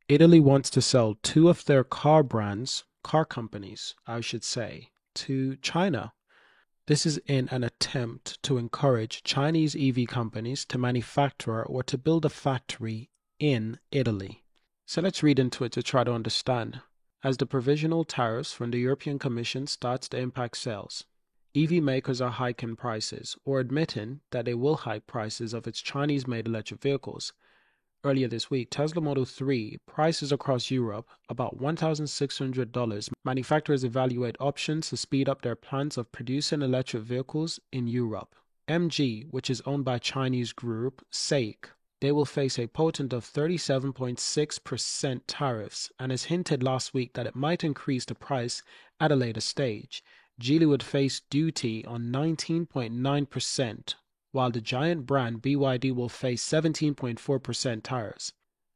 Italy wants to sell two of their car companies, I should say, to China. This is in an attempt to encourage Chinese EV companies to manufacture or to build a factory in Italy. So let's read into it to try to understand. As the provisional tariffs from the European Commission starts to impact sales, EV makers are hiking prices or admitting that they will hike prices of its Chinese-made electric vehicles. Earlier this week, Tesla Model 3 prices across Europe about $1,600. Manufacturers evaluate options to speed up their plans of producing electric vehicles in Europe. MG, which is owned by Chinese group SAIC, they will face a potent of 37.6% tariffs and has hinted last week that it might increase the price at a later stage. Geely would face duty on 19.9%, while the giant brand BYD will face 17.4% tariffs.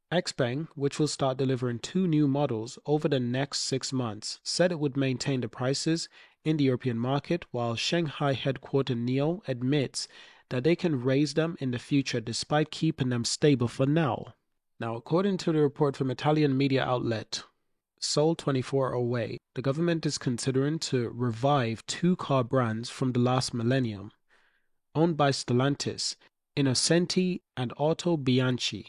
XPeng, which will start delivering two new models over the next 6 months, said it would maintain the prices in the European market, while Shanghai headquartered NIO admits that they can raise them in the future despite keeping them stable for now. Now, according to the report from Italian media outlet Sol2408, the government is considering to revive two car brands from the last millennium, owned by Stellantis, Innocenti and Auto Bianchi,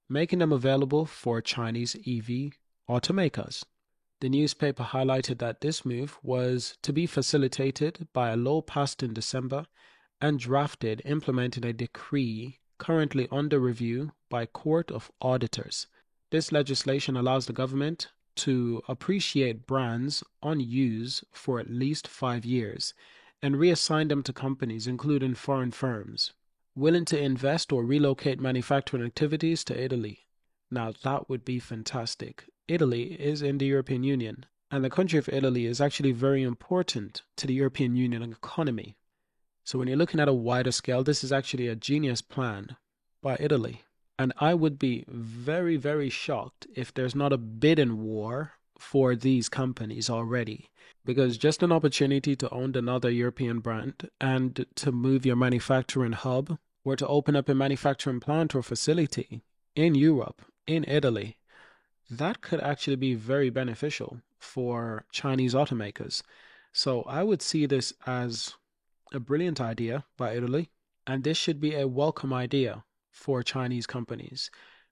making them available for Chinese EV automakers. The newspaper highlighted that this move was to be facilitated by a law passed in December and drafted implementing a decree currently under review by Court of Auditors. This legislation allows the government to appreciate brands on use for at least 5 years and reassign them to companies, including foreign firms, willing to invest or relocate manufacturing activities to Italy. Now, that would be fantastic. Italy is in the European Union, and the country of Italy is actually very important to the European Union economy. So when you're looking at a wider scale, this is actually a genius plan by Italy. And I would be very, very shocked if there's not a bidding war for these companies already. Because just an opportunity to own another European brand and to move your manufacturing hub or to open up a manufacturing plant or facility in Europe, in Italy, that could actually be very beneficial for Chinese automakers. So I would see this as a brilliant idea by Italy, and this should be a welcome idea for Chinese companies.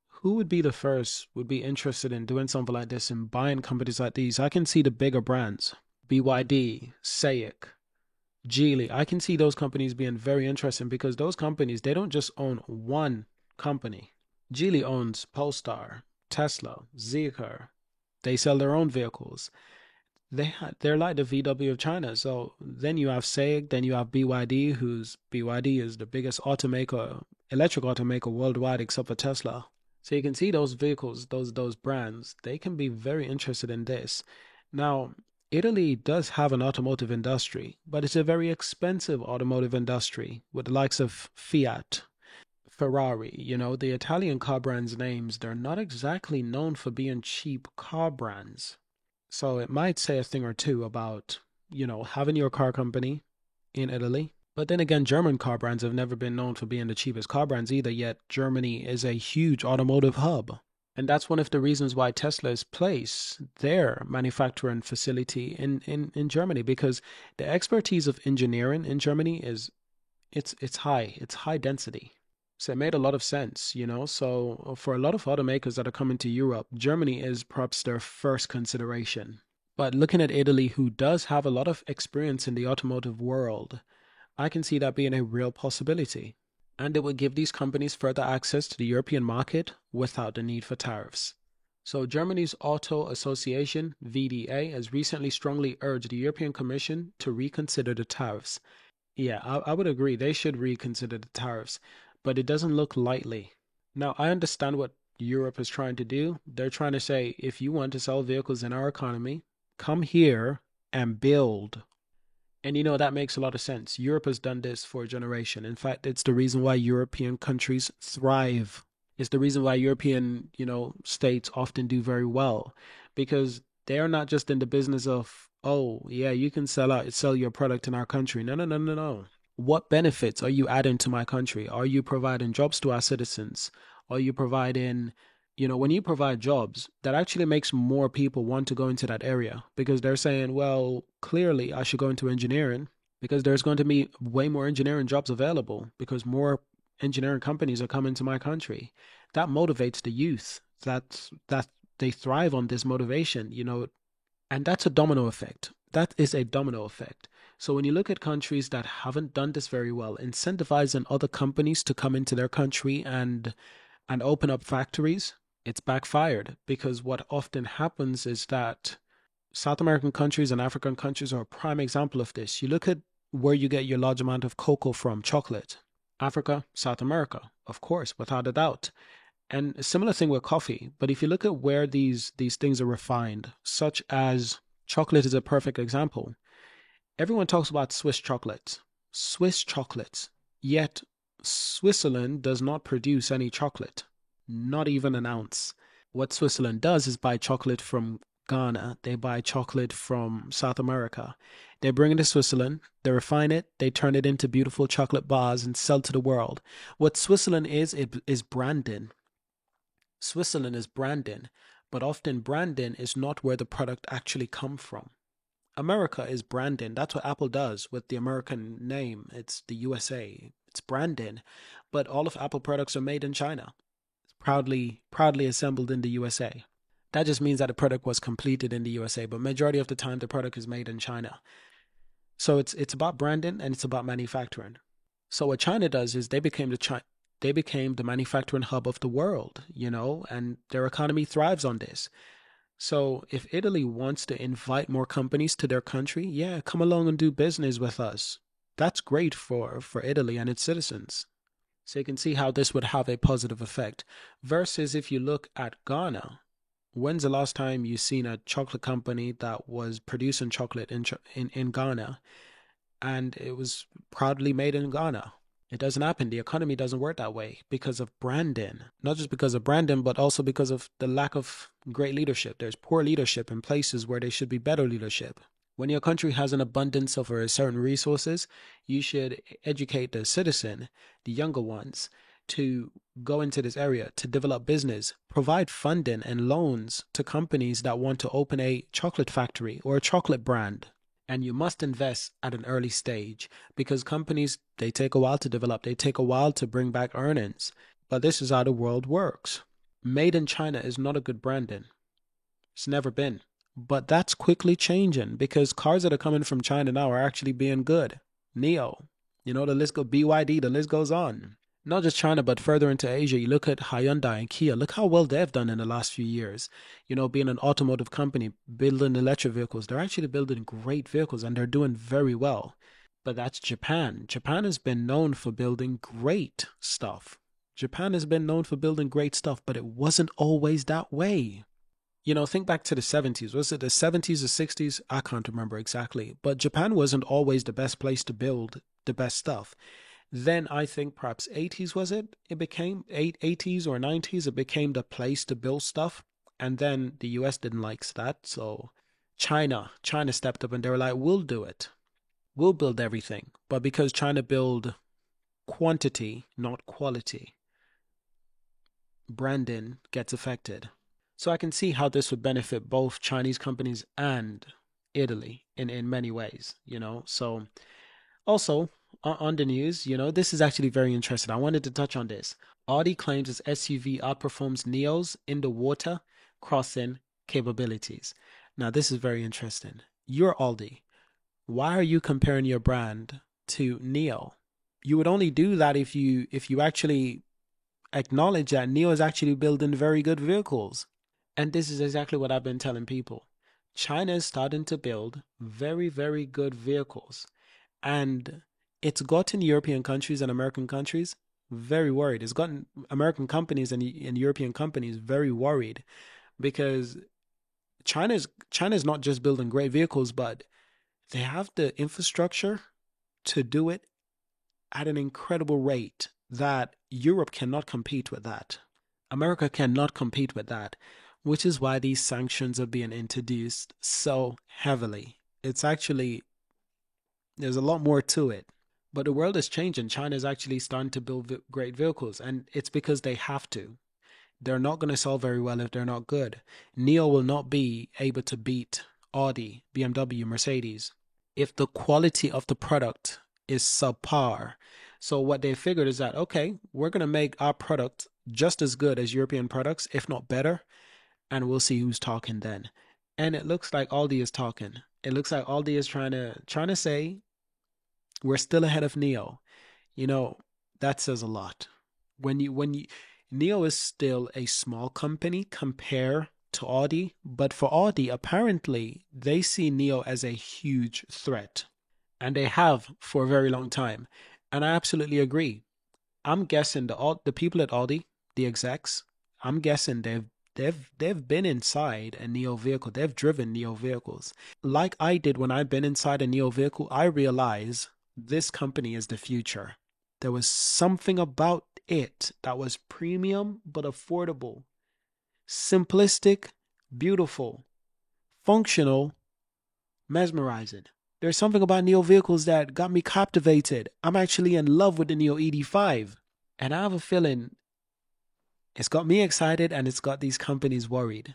Who would be the first would be interested in doing something like this and buying companies like these? I can see the bigger brands, BYD, SAIC, Geely. I can see those companies being very interesting because those companies, they don't just own one company. Geely owns Polestar, Tesla, Zeekr. They sell their own vehicles. They're like the VW of China. So then you have SAIC, then you have BYD, whose BYD is the biggest automaker, electric automaker worldwide except for Tesla. So you can see those vehicles, those brands, they can be very interested in this. Now, Italy does have an automotive industry, but it's a very expensive automotive industry with the likes of Fiat, Ferrari. The Italian car brands names, they're not exactly known for being cheap car brands. So it might say a thing or two about, having your car company in Italy. But then again, German car brands have never been known for being the cheapest car brands either, yet Germany is a huge automotive hub. And that's one of the reasons why Tesla has placed their manufacturing facility in Germany, because the expertise of engineering in Germany it's high. It's high density. So it made a lot of sense. So for a lot of automakers that are coming to Europe, Germany is perhaps their first consideration. But looking at Italy, who does have a lot of experience in the automotive world, I can see that being a real possibility. And it would give these companies further access to the European market without the need for tariffs. So Germany's Auto Association, VDA, has recently strongly urged the European Commission to reconsider the tariffs. Yeah, I would agree. They should reconsider the tariffs, but it doesn't look likely. Now, I understand what Europe is trying to do. They're trying to say, if you want to sell vehicles in our economy, come here and build. And that makes a lot of sense. Europe has done this for a generation. In fact, it's the reason why European countries thrive. It's the reason why European, states often do very well, because they are not just in the business of, oh, yeah, you can sell your product in our country. No, no, no, no, no. What benefits are you adding to my country? Are you providing jobs to our citizens? Are you providing When you provide jobs, that actually makes more people want to go into that area because they're saying, well, clearly I should go into engineering because there's going to be way more engineering jobs available because more engineering companies are coming to my country. That motivates the youth. That they thrive on this motivation, and that's a domino effect. That is a domino effect. So when you look at countries that haven't done this very well, incentivizing other companies to come into their country and open up factories, it's backfired because what often happens is that South American countries and African countries are a prime example of this. You look at where you get your large amount of cocoa from, chocolate. Africa, South America, of course, without a doubt. And a similar thing with coffee. But if you look at where these things are refined, such as chocolate is a perfect example. Everyone talks about Swiss chocolates, yet Switzerland does not produce any chocolate, not even an ounce. What Switzerland does is buy chocolate from Ghana, they buy chocolate from South America. They bring it to Switzerland, they refine it, they turn it into beautiful chocolate bars and sell to the world. What Switzerland is, it is branding. Switzerland is branding, but often branding is not where the product actually come from. America is branding. That's what Apple does with the American name. It's the USA. It's branding, but all of Apple products are made in China. It's proudly assembled in the USA. That just means that the product was completed in the USA, but majority of the time the product is made in China. So it's about branding and it's about manufacturing. So what China does is they became the manufacturing hub of the world, and their economy thrives on this. So if Italy wants to invite more companies to their country, yeah, come along and do business with us. That's great for Italy and its citizens. So you can see how this would have a positive effect. Versus if you look at Ghana, when's the last time you seen a chocolate company that was producing chocolate in Ghana and it was proudly made in Ghana? It doesn't happen. The economy doesn't work that way because of branding. Not just because of branding, but also because of the lack of great leadership. There's poor leadership in places where there should be better leadership. When your country has an abundance of certain resources, you should educate the citizen, the younger ones, to go into this area, to develop business, provide funding and loans to companies that want to open a chocolate factory or a chocolate brand. And you must invest at an early stage because companies, they take a while to develop. They take a while to bring back earnings. But this is how the world works. Made in China is not a good branding. It's never been. But that's quickly changing because cars that are coming from China now are actually being good. NIO, the list goes, BYD, the list goes on. Not just China, but further into Asia, you look at Hyundai and Kia. Look how well they've done in the last few years. Being an automotive company, building electric vehicles. They're actually building great vehicles and they're doing very well. But that's Japan. Japan has been known for building great stuff. Japan has been known for building great stuff, but it wasn't always that way. Think back to the 70s. Was it the 70s or 60s? I can't remember exactly. But Japan wasn't always the best place to build the best stuff. Then I think perhaps 80s was it? It became 80s or 90s. It became the place to build stuff. And then the US didn't like that. So China stepped up and they were like, we'll do it. We'll build everything. But because China build quantity, not quality, branding gets affected. So I can see how this would benefit both Chinese companies and Italy in many ways, So also on the news, this is actually very interesting. I wanted to touch on this. Audi claims its SUV outperforms NIO's in the water crossing capabilities. Now, this is very interesting. You're Audi. Why are you comparing your brand to NIO? You would only do that if you actually acknowledge that NIO is actually building very good vehicles. And this is exactly what I've been telling people. China is starting to build very, very good vehicles. And it's gotten European countries and American countries very worried. It's gotten American companies and European companies very worried because China's not just building great vehicles, but they have the infrastructure to do it at an incredible rate that Europe cannot compete with that. America cannot compete with that, which is why these sanctions are being introduced so heavily. It's actually, there's a lot more to it. But the world is changing. China is actually starting to build great vehicles, and it's because they have to. They're not going to sell very well if they're not good. NIO will not be able to beat Audi, BMW, Mercedes if the quality of the product is subpar. So what they figured is that, okay, we're going to make our product just as good as European products, if not better, and we'll see who's talking then. And it looks like Aldi is talking. It looks like Aldi is trying to say we're still ahead of NIO. You know, that says a lot. When you NIO is still a small company compared to Audi, but for Audi, apparently they see NIO as a huge threat, and they have for a very long time. And I absolutely agree. I'm guessing the people at Audi, the execs, I'm guessing they've been inside a NIO vehicle. They've driven NIO vehicles. Like I did when I've been inside a NIO vehicle, I realize this company is the future. There was something about it that was premium but affordable, simplistic, beautiful, functional, mesmerizing. There's something about NIO vehicles that got me captivated. I'm actually in love with the NIO ED5. And I have a feeling it's got me excited and it's got these companies worried.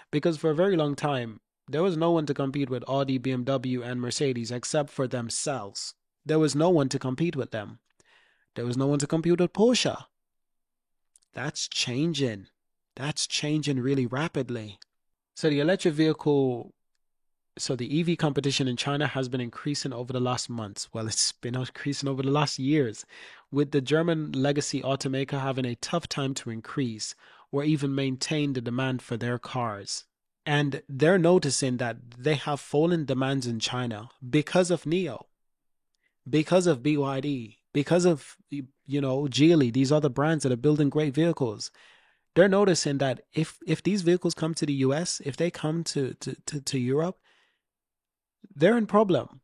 Because for a very long time, there was no one to compete with Audi, BMW, and Mercedes except for themselves. There was no one to compete with them. There was no one to compete with Porsche. That's changing. That's changing really rapidly. So the electric vehicle, so the EV competition in China has been increasing over the last months. Well, it's been increasing over the last years, with the German legacy automaker having a tough time to increase or even maintain the demand for their cars. And they're noticing that they have fallen demands in China because of NIO, because of BYD, because of, Geely, these other brands that are building great vehicles. They're noticing that if these vehicles come to the US, if they come to Europe, they're in problem.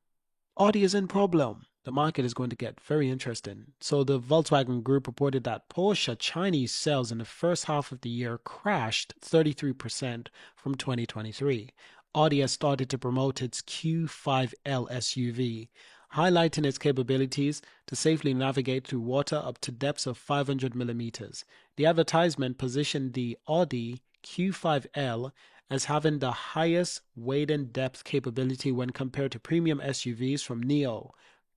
Audi is in problem. The market is going to get very interesting. So the Volkswagen Group reported that Porsche Chinese sales in the first half of the year crashed 33% from 2023. Audi has started to promote its Q5L SUV, highlighting its capabilities to safely navigate through water up to depths of 500 millimeters. The advertisement positioned the Audi Q5L as having the highest weight and depth capability when compared to premium SUVs from NIO,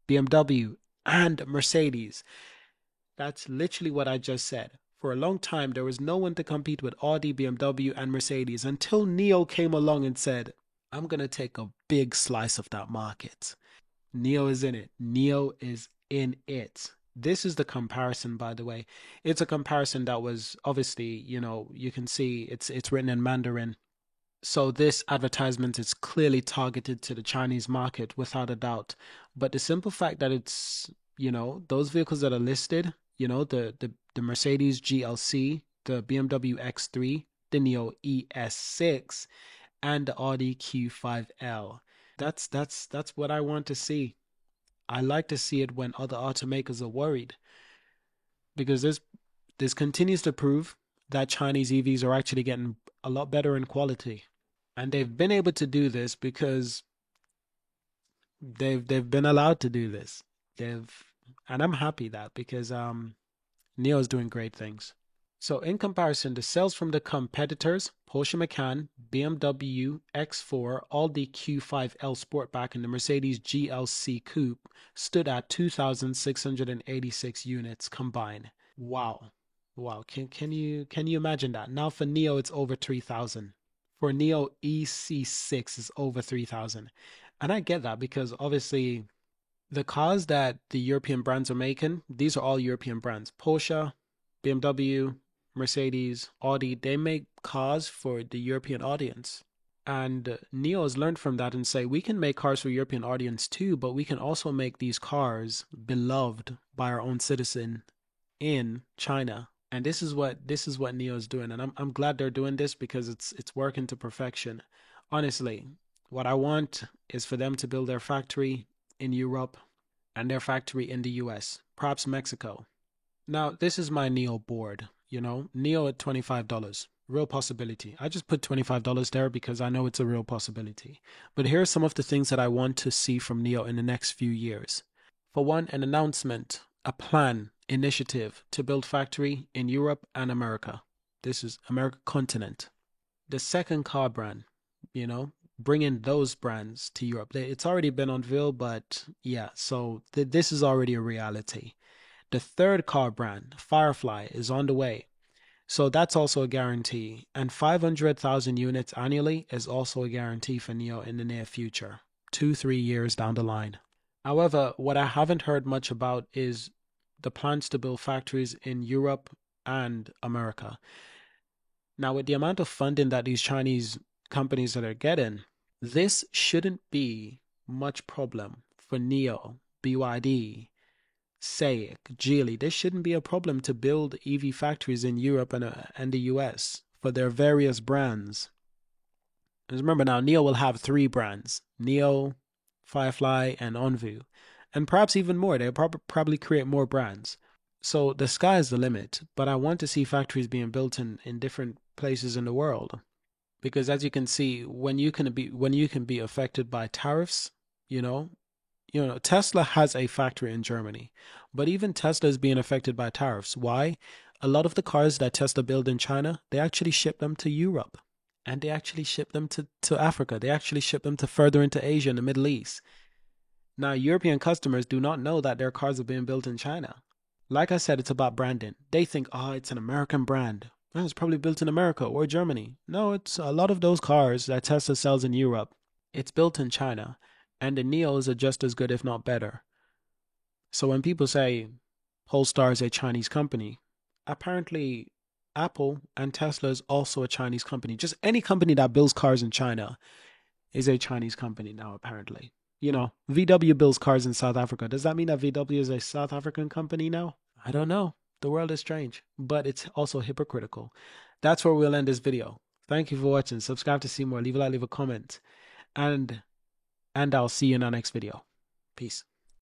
BMW, and Mercedes. That's literally what I just said. For a long time, there was no one to compete with Audi, BMW, and Mercedes until NIO came along and said, I'm going to take a big slice of that market. NIO is in it. NIO is in it. This is the comparison, by the way. It's a comparison that was obviously, you can see it's written in Mandarin. So this advertisement is clearly targeted to the Chinese market without a doubt. But the simple fact that it's, those vehicles that are listed, the Mercedes GLC, the BMW X3, the NIO ES6, and the Audi Q5L. That's what I want to see. I like to see it when other automakers are worried, because this continues to prove that Chinese EVs are actually getting a lot better in quality. And they've been able to do this because they've been allowed to do this. And I'm happy that, because NIO is doing great things. So in comparison, the sales from the competitors, Porsche Macan, BMW X4, Audi Q5L Sportback, and the Mercedes GLC Coupe stood at 2,686 units combined. Wow. Wow. Can you imagine that? Now for NIO, it's over 3,000. For NIO EC6 is over 3,000. And I get that, because obviously the cars that the European brands are making, these are all European brands. Porsche, BMW, Mercedes, Audi, they make cars for the European audience. And NIO has learned from that and say, we can make cars for European audience too, but we can also make these cars beloved by our own citizen in China. And this is what NIO is doing, and I'm glad they're doing this, because it's working to perfection. Honestly, what I want is for them to build their factory in Europe and their factory in the US, perhaps Mexico. Now, this is my NIO board, NIO at $25. Real possibility. I just put $25 there because I know it's a real possibility. But here are some of the things that I want to see from NIO in the next few years. For one, an announcement, a plan, initiative to build factory in Europe and America. This is America continent. The second car brand, you know, bringing those brands to Europe. It's already been unveiled, but yeah, so this is already a reality. The third car brand, Firefly, is on the way. So that's also a guarantee. And 500,000 units annually is also a guarantee for NIO in the near future, 2, 3 years down the line. However, what I haven't heard much about is the plans to build factories in Europe and America. Now, with the amount of funding that these Chinese companies that are getting, this shouldn't be much problem for NIO, BYD, SAIC, Geely. This shouldn't be a problem to build EV factories in Europe and the US for their various brands. Because remember now, NIO will have 3 brands: NIO, Firefly, and Onvu, and perhaps even more. They'll probably create more brands. So the sky is the limit, but I want to see factories being built in different places in the world. Because as you can see, when you can be affected by tariffs, you know, Tesla has a factory in Germany, but even Tesla is being affected by tariffs. Why? A lot of the cars that Tesla build in China, they actually ship them to Europe, and they actually ship them to Africa. They actually ship them to further into Asia and the Middle East. Now, European customers do not know that their cars are being built in China. Like I said, it's about branding. They think, oh, it's an American brand. It's probably built in America or Germany. No, it's a lot of those cars that Tesla sells in Europe. It's built in China, and the NIOs are just as good, if not better. So when people say Polestar is a Chinese company, apparently Apple and Tesla is also a Chinese company. Just any company that builds cars in China is a Chinese company now, apparently. VW builds cars in South Africa. Does that mean that VW is a South African company now? I don't know. The world is strange, but it's also hypocritical. That's where we'll end this video. Thank you for watching. Subscribe to see more. Leave a like, leave a comment. And I'll see you in our next video. Peace.